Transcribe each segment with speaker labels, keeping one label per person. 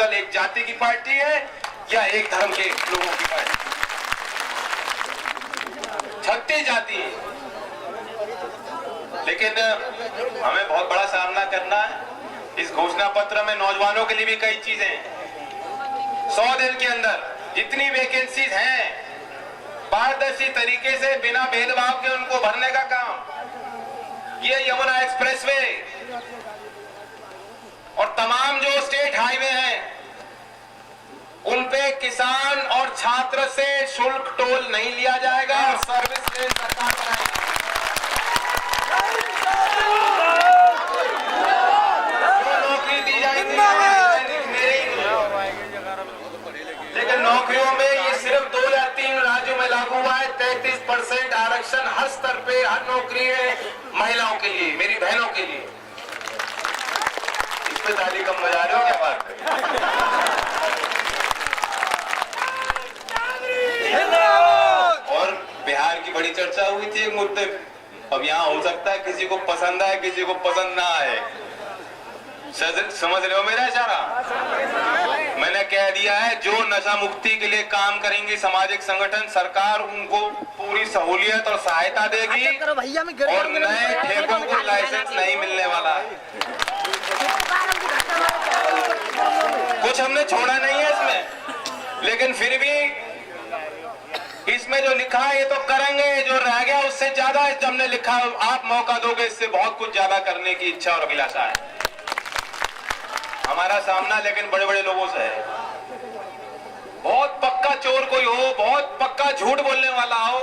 Speaker 1: दल एक जाति की पार्टी है या एक धर्म के लोगों की पार्टी? 36 जाति है। लेकिन हमें बहुत बड़ा सामना करना है। इस घोषणा पत्र में नौजवानों के लिए भी कई चीजें हैं। 100 दिन के अंदर जितनी वैकेंसीज हैं, पारदर्शी तरीके से बिना भेदभाव के उनको भरने का काम। ये यमुना एक्सप्रेसवे और तमाम जो स्टेट हाईवे हैं, उन पे किसान और छात्र से शुल्क टोल नहीं लिया जाएगा और सर्विस लेन सरकार कराएगी। जो नौकरी दी जाएगी लेकिन नौकरियों में ये सिर्फ 2 या 3 राज्यों में लागू हुआ है। 33% आरक्षण हर स्तर पे, हर नौकरी है महिलाओं के लिए, मेरी बहनों के लिए। इस पे ताली कम बजा रहे हो क्या बात है? और बिहार की बड़ी चर्चा हुई थी एक मुद्दे। अब यहाँ हो सकता है किसी को पसंद आए, किसी को पसंद ना आए। समझ रहे हो मेरा इशारा? मैंने कह दिया है, जो नशा मुक्ति के लिए काम करेंगे सामाजिक संगठन, सरकार उनको पूरी सहूलियत और सहायता देगी और नए ठेकों को लाइसेंस नहीं मिलने वाला है। कुछ हमने छोड़ा नहीं है इसमें, लेकिन फिर भी इसमें जो लिखा है ये तो करेंगे, जो रह गया उससे ज्यादा हमने लिखा। आप मौका दोगे, इससे बहुत कुछ ज्यादा करने की इच्छा और अभिलाषा है हमारा सामना। लेकिन बड़े बड़े लोगों से है। बहुत पक्का चोर कोई हो, बहुत पक्का झूठ बोलने वाला हो,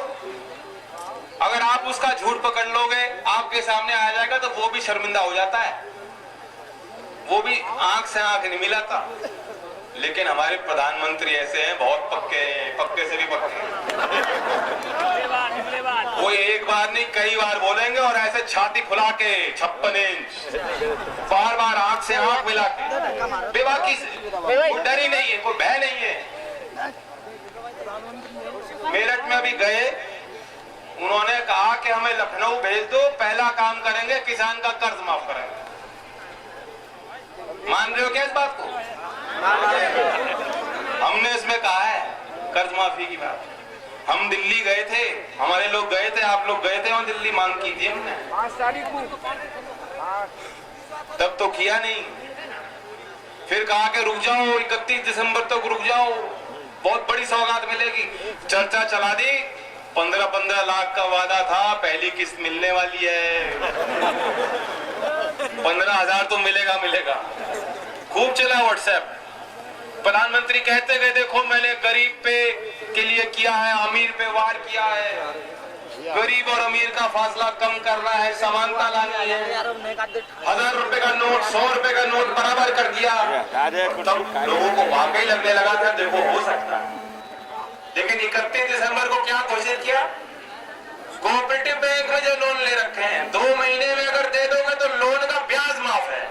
Speaker 1: अगर आप उसका झूठ पकड़ लोगे, आपके सामने आ जाएगा तो वो भी शर्मिंदा हो जाता है, वो भी आंख से आंख नहीं मिलाता। लेकिन हमारे प्रधानमंत्री ऐसे हैं, बहुत पक्के हैं, पक्के से भी पक्के। वो एक बार नहीं कई बार बोलेंगे और ऐसे छाती फुला के 56 इंच बार बार आंख से आंख मिला के, बेबाकी से, कोई डर ही नहीं है, कोई भय नहीं है। मेरठ में अभी गए, उन्होंने कहा कि हमें लखनऊ भेज दो, पहला काम करेंगे किसान का कर्ज माफ करेंगे। मान रहे हो क्या इस बात को? हमने इसमें कहा है कर्ज माफी की बात। हम दिल्ली गए थे, हमारे लोग गए थे, आप लोग गए थे, और दिल्ली मांग की थी हमने, तब तो किया नहीं। फिर कहा कि रुक जाओ, 31 दिसंबर तक रुक जाओ, बहुत बड़ी सौगात मिलेगी। चर्चा चला दी, 15-15 लाख का वादा था, पहली किस्त मिलने वाली है, 15,000 तो मिलेगा मिलेगा। खूब चला व्हाट्सएप। प्रधानमंत्री कहते गए, देखो मैंने गरीब पे के लिए किया है, अमीर पे वार किया है, गरीब और अमीर का फासला कम करना है, समानता लानी है, 1000 रुपए का नोट, 100 रुपए का नोट बराबर कर दिया। तब लोगों को वाकई लगने लगा था देखो हो सकता है। लेकिन 31 दिसंबर को क्या घोषित किया? कोऑपरेटिव बैंक में जो लोन ले रखे हैं, 2 महीने में अगर दे दोगे तो लोन का ब्याज माफ है।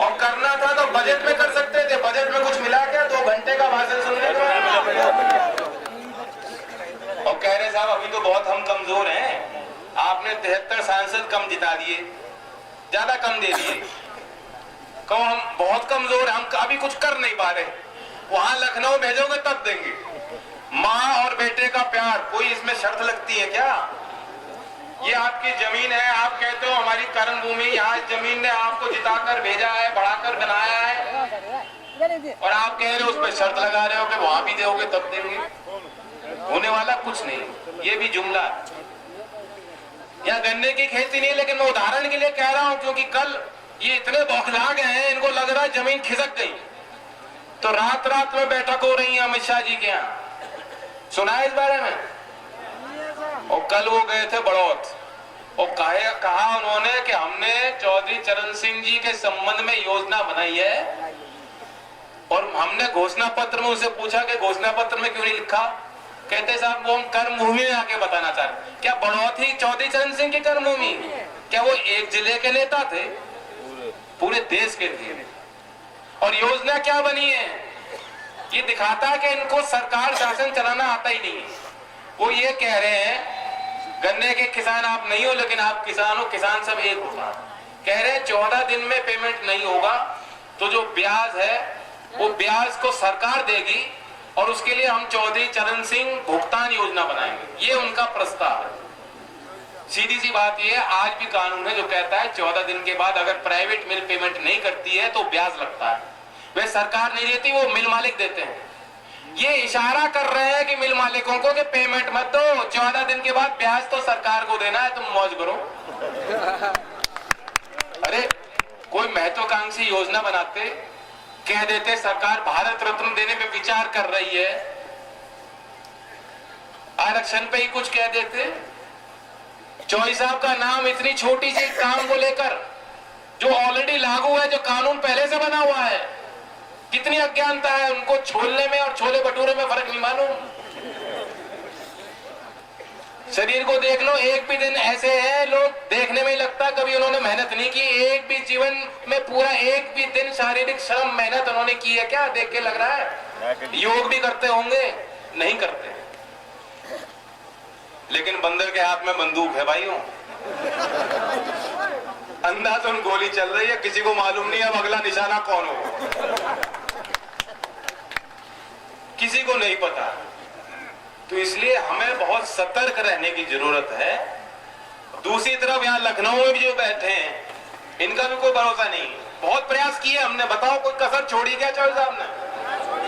Speaker 1: और करना था तो बजट में कर सकते थे, बजट में कुछ मिला क्या? 2 घंटे का भाषण सुनने को। और कह रहे साहब अभी तो बहुत हम कमजोर हैं, आपने 73 सांसद कम जिता दिए, ज्यादा कम दे दिए। कहो हम बहुत कमजोर हैं, हम अभी कुछ कर नहीं पा रहे। वहां लखनऊ भेजोगे तब देंगे। माँ और बेटे का प्यार, कोई इसमें शर्त लगती है क्या? ये आपकी जमीन है, आप कहते हो हमारी कर्म भूमि, यहाँ जमीन ने आपको जिताकर भेजा है, बढ़ाकर बनाया है, और आप कह रहे हो उस पर शर्त लगा रहे हो कि वहां भी दोगे तब देंगे। होने वाला कुछ नहीं, ये भी जुमला। यहाँ गन्ने की खेती नहीं, लेकिन मैं उदाहरण के लिए कह रहा हूँ, क्योंकि कल ये इतने बौखला गए हैं, इनको लग रहा है जमीन खिसक गई, तो रात रात में बैठक हो रही है अमित शाह जी के यहाँ। सुना है इस बारे में? और कल वो गए थे बड़ौत, और कहा उन्होंने कि हमने चौधरी चरण सिंह जी के संबंध में योजना बनाई है, और हमने घोषणा पत्र में उसे पूछा कि घोषणा पत्र में क्यों नहीं लिखा? कहते साहब वो हम कर्म भूमि में आके बताना चाहते। क्या बड़ौत ही चौधरी चरण सिंह की कर्म भूमि? क्या वो एक जिले के नेता थे? पूरे देश के थे। और योजना क्या बनी है? ये दिखाता है कि इनको सरकार शासन चलाना आता ही नहीं। वो ये कह रहे हैं गन्ने के किसान आप नहीं हो, लेकिन आप किसान हो, किसान सब एक होगा। कह रहे हैं 14 दिन में पेमेंट नहीं होगा, तो जो ब्याज है वो ब्याज को सरकार देगी और उसके लिए हम चौधरी चरण सिंह भुगतान योजना बनाएंगे। ये उनका प्रस्ताव है। सीधी सी बात ये है, आज भी कानून है जो कहता है 14 दिन के बाद अगर प्राइवेट मिल पेमेंट नहीं करती है तो ब्याज लगता है। वे सरकार नहीं देती, वो मिल मालिक देते हैं। ये इशारा कर रहे हैं कि मिल मालिकों को कि पेमेंट मत दो, 14 दिन के बाद ब्याज तो सरकार को देना है, तुम मौज करो। अरे कोई महत्वाकांक्षी योजना बनाते, कह देते सरकार भारत रत्न देने में विचार कर रही है, आरक्षण पे ही कुछ कह देते। चौधरी साहब का नाम इतनी छोटी सी काम को लेकर जो ऑलरेडी लागू है, जो कानून पहले से बना हुआ है, कितनी अज्ञानता है उनको। छोलने में और छोले भटूरे में फर्क नहीं मालूम। शरीर को देख लो, एक भी दिन ऐसे है लोग देखने में ही लगता कभी उन्होंने मेहनत नहीं की। एक भी जीवन में पूरा एक भी दिन शारीरिक श्रम मेहनत उन्होंने की है क्या? देख के लग रहा है योग भी करते होंगे, नहीं करते। लेकिन बंदर के हाथ में बंदूक है भाइयों। अंधाधुन गोली चल रही है, किसी को मालूम नहीं अब अगला निशाना कौन हो, किसी को नहीं पता। तो इसलिए हमें बहुत सतर्क रहने की जरूरत है। दूसरी तरफ यहाँ लखनऊ में भी जो बैठे हैं, इनका भी कोई भरोसा नहीं। बहुत प्रयास किए हमने, बताओ कोई कसर छोड़ी क्या चौधरी साहब ने?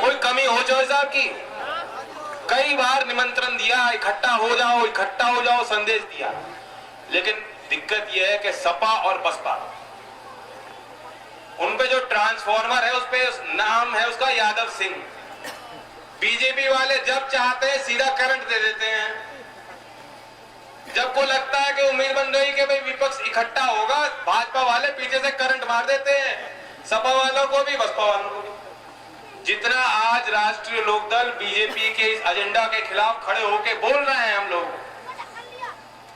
Speaker 1: कोई कमी हो चौधरी साहब की? कई बार निमंत्रण दिया, इकट्ठा हो जाओ संदेश दिया, लेकिन दिक्कत यह है कि सपा और बसपा, उन पे जो ट्रांसफॉर्मर है उस पे नाम है उसका यादव सिंह। बीजेपी वाले जब चाहते हैं सीधा करंट दे देते हैं। जब को लगता है कि उम्मीद बन रही कि भाई विपक्ष इकट्ठा होगा, भाजपा वाले पीछे से करंट मार देते हैं, सपा वालों को भी बसपा वालों को भी। जितना आज राष्ट्रीय लोकदल बीजेपी के इस एजेंडा के खिलाफ खड़े होकर बोल रहे हैं, हम लोग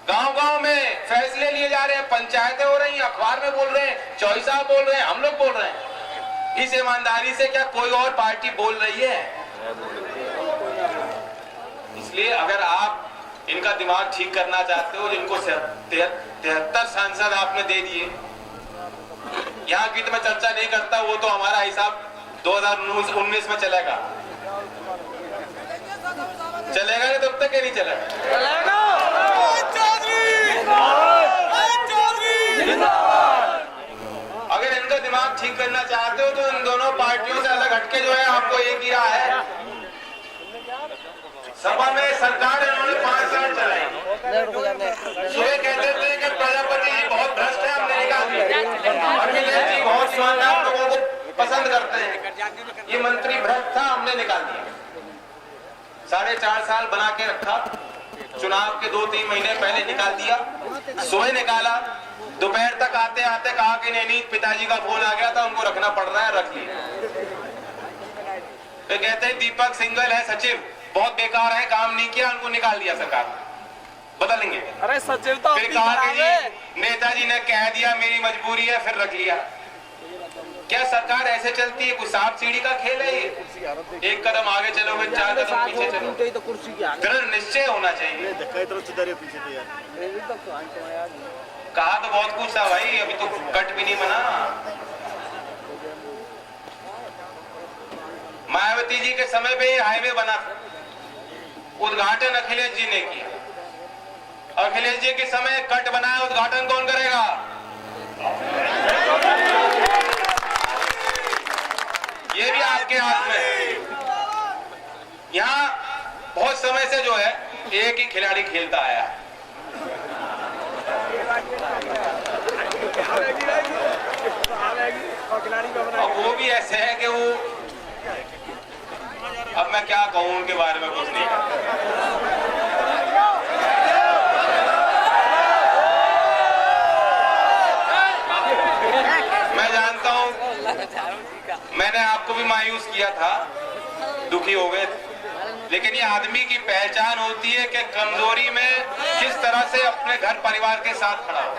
Speaker 1: गांव-गांव में फैसले लिए जा रहे हैं, पंचायतें हो रही हैं, अखबार में बोल रहे हैं, चौधरी साहब बोल रहे हैं, हम लोग बोल रहे हैं। इस ईमानदारी से क्या कोई और पार्टी बोल रही है? इसलिए अगर आप इनका दिमाग ठीक करना चाहते हो, जिनको 73 सांसद आपने दे दिए, यहाँ की तो मैं चर्चा नहीं करता, वो तो हमारा हिसाब 2019 में चलेगा नहीं तब तक नहीं चलेगा। अगर इनका दिमाग ठीक करना चाहते हो तो इन दोनों पार्टियों से अलग हटके जो है आपको एक ही राह है। सभा में सरकार इन्होंने 5 साल चलाई, सुबह कहते थे कि प्रजापति जी बहुत भ्रष्ट है, हमने निकाल दिया। अखिलेश जी बहुत ईमानदार लोगों को पसंद करते हैं, ये मंत्री भ्रष्ट था, हमने निकाल दिया। 4.5 साल बना के रखा, चुनाव के 2-3 महीने पहले निकाल दिया। सुबह निकाला, दोपहर तक आते आते कहा कि नहीं, पिताजी का फोन आ गया था, उनको रखना पड़ रहा है, रख लिया। वे कहते हैं दीपक सिंघल है सचिव, बहुत बेकार है, काम नहीं किया, उनको निकाल दिया सरकार, बदलेंगे।
Speaker 2: अरे सचिव तो
Speaker 1: फिर कहा कि जी नेताजी ने कह दिया, मेरी मजबूरी है, फिर रख लिया। क्या सरकार ऐसे चलती है? कुछ सांप सीढ़ी का खेल है ये? एक कदम आगे चलोगे, 4 कदम पीछे चलो। दृढ़ निश्चय होना चाहिए। कहा तो बहुत कुछ था भाई, अभी तो कट भी नहीं बना। मायावती जी के समय पे हाईवे बना था, उद्घाटन अखिलेश जी ने किया। अखिलेश जी के समय कट बनाया, उद्घाटन कौन करेगा? ये भी आपके हाथ में है। यहाँ बहुत समय से जो है एक ही खिलाड़ी खेलता आया है, अब वो भी ऐसे है कि वो, अब मैं क्या कहूं उनके बारे में, कुछ नहीं। मैं जानता हूं मैंने आपको भी मायूस किया था, दुखी हो गए थे, लेकिन ये आदमी की पहचान होती है कि कमजोरी में किस तरह से अपने घर परिवार के साथ खड़ा हो।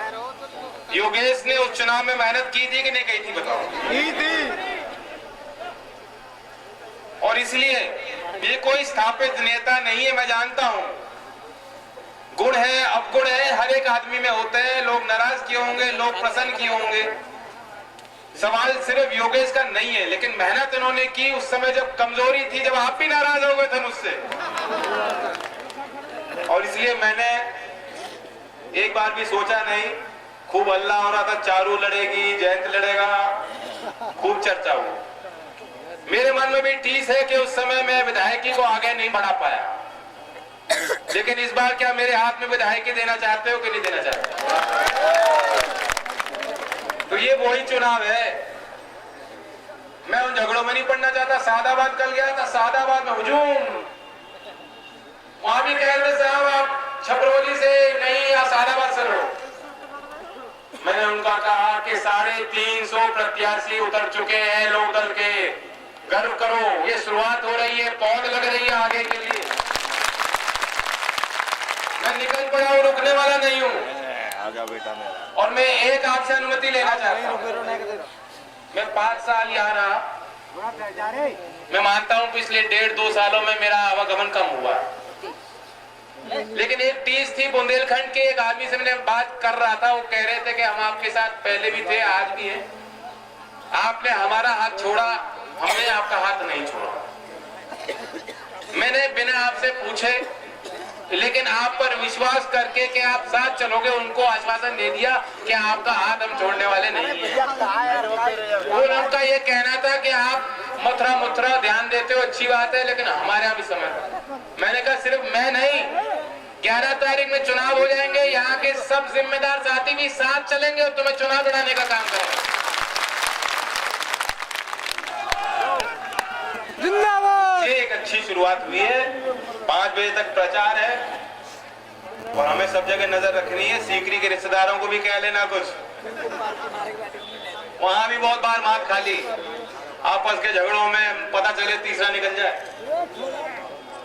Speaker 1: योगेश ने उस चुनाव में मेहनत की थी कि नहीं की थी? बताओ। की थी। और इसलिए ये कोई स्थापित नेता नहीं है, मैं जानता हूं। गुण है, अवगुण है, हर एक आदमी में होते हैं। लोग नाराज किए होंगे, लोग प्रसन्न किए होंगे। सवाल सिर्फ योगेश का नहीं है, लेकिन मेहनत इन्होंने की उस समय जब कमजोरी थी, जब आप भी नाराज हो गए थे मुझसे। और इसलिए मैंने एक बार भी सोचा नहीं। खूब हल्ला हो रहा था, चारू लड़ेगी, जयंत लड़ेगा, खूब चर्चा हुई। मेरे मन में भी टीस है कि उस समय मैं विधायकी को आगे नहीं बढ़ा पाया, लेकिन इस बार क्या मेरे हाथ में विधायकी देना चाहते हो कि नहीं देना चाहते? तो ये वही चुनाव है। मैं उन झगड़ों में नहीं पड़ना चाहता। सादाबाद कल गया था, सादाबाद में हुजूम, वहां भी कह रहे साहब आप छपरौली से नहीं या सादाबाद से लो। मैंने उनका कहा कि 350 प्रत्याशी उतर चुके हैं लोक दल के, गर्व करो, ये शुरुआत हो रही है, पौध लग रही है आगे के लिए। मैं निकल पड़ा हूं, रुकने वाला नहीं हूं। आजा बेटा मेरा। और मैं एक आपसे अनुमति लेना चाहता हूं। मैं 5 साल यहाँ रहा, मैं मानता हूं पिछले 1.5-2 सालों में मेरा आवागमन कम हुआ, लेकिन एक टीस थी बुंदेलखंड के एक आदमी से मैंने बात कर रहा था। वो कह रहे थे कि हम आपके साथ पहले भी थे, आज भी हैं। आपने हमारा हाथ छोड़ा, हमने आपका हाथ नहीं छोड़ा। मैंने बिना आपसे पूछे, लेकिन आप पर विश्वास करके कि आप साथ चलोगे, उनको आश्वासन दे दिया कि आपका हाथ हम छोड़ने वाले नहीं हैं। और उनका ये कहना था कि आप मथुरा ध्यान देते हो, अच्छी बात है, लेकिन हमारे यहाँ भी समय। मैंने कहा सिर्फ मैं नहीं, 11 तारीख में चुनाव हो जाएंगे, यहाँ के सब जिम्मेदार साथी भी साथ चलेंगे और तुम्हें चुनाव लड़ाने का काम करेंगे। ये एक अच्छी शुरुआत हुई है। 5 बजे तक प्रचार है और हमें सब जगह नजर रखनी है। सीकरी के रिश्तेदारों को भी कह लेना कुछ, वहां भी बहुत बार मात खा ली, आपस के झगड़ों में पता चले तीसरा निकल जाए।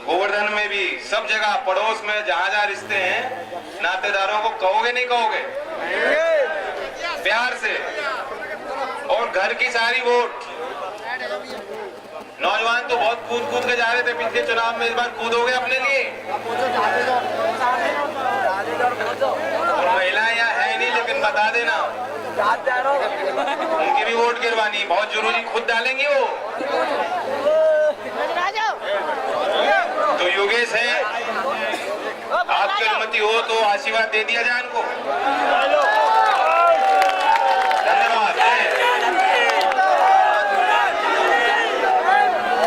Speaker 1: गोवर्धन में भी, सब जगह पड़ोस में जहां जहां रिश्ते हैं, नातेदारों को कहोगे नहीं कहोगे प्यार से। और घर की सारी वोट, नौजवान तो बहुत कूद के जा रहे थे पिछले चुनाव में, इस बार कूदोगे अपने लिए। और महिलाएं यहाँ है नहीं, लेकिन बता देना उनकी भी वोट गिरवानी बहुत जरूरी, खुद डालेंगी वो। तो योगेश है, आपकी अनुमति हो तो आशीर्वाद दे दिया जाए उनको।